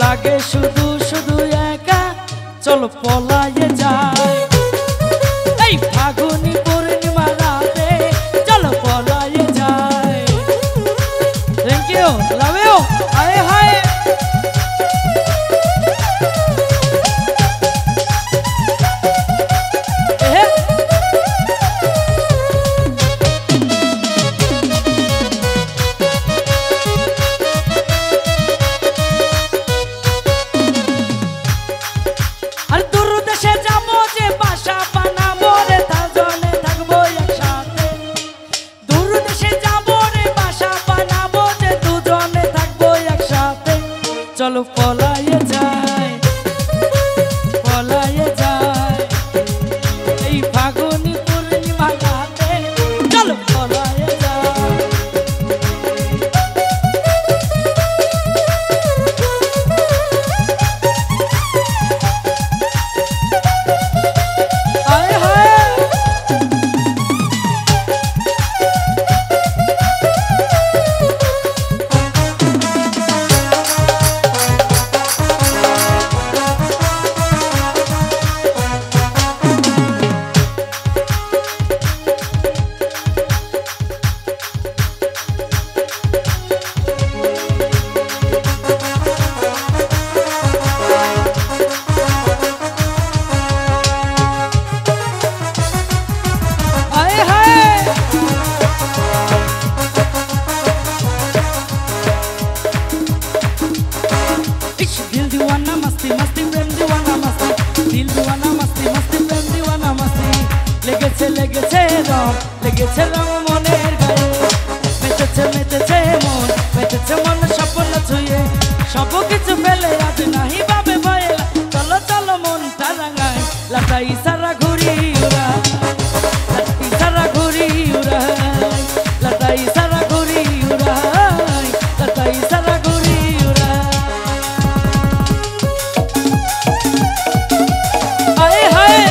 লাগে শুধু শুধু একা, চলো পলায়ে যায় এই ফাগুনি পূর্ণিমা রাতে, চলো পলায়ে যায়। Thank you, love you. হায় হায় চলো পলায়ে যায়, পলায়ে যায় এই ফাগুনি পূর্ণিমা রাতে, চলো পলায়ে যায়। হায় হায় লেগেছে লেগেছে রং, লেগেছে রং মনের গায়ে, মেতেছে মেতেছে মন, মেতেছে মন স্বপ্ন ছুঁয়ে, সব কিছু ফেলে আজ নাহি ভাবে ভয়ে, চলো চলো মনটা রাঙায়, লাটাই সারা ঘুরি উড়ায়, লাটাই সারা ঘুরি উড়ায়, লাটাই সারা ঘুরি উড়ায়, লাটাই সারা ঘুরি উড়ায়। হায় হায়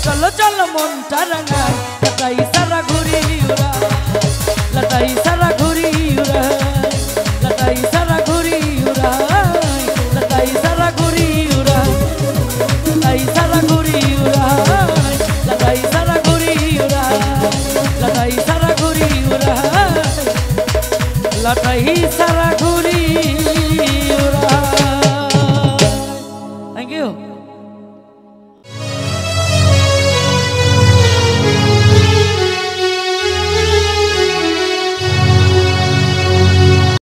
চলো চলো মনটা রাঙায়, লাটাই সারা ঘুরি উড়ায়, লাটাই সারা ঘুরি উড়ায়, লাটাই সারা ঘুরি উড়ায়, লাটাই সারা ঘুরি উড়ায়, লাটাই সারা ঘুরি উড়ায়, লাটাই সারা ঘুরি উড়ায়, লাটাই সারা ঘুরি উড়ায়, লাটাই সারা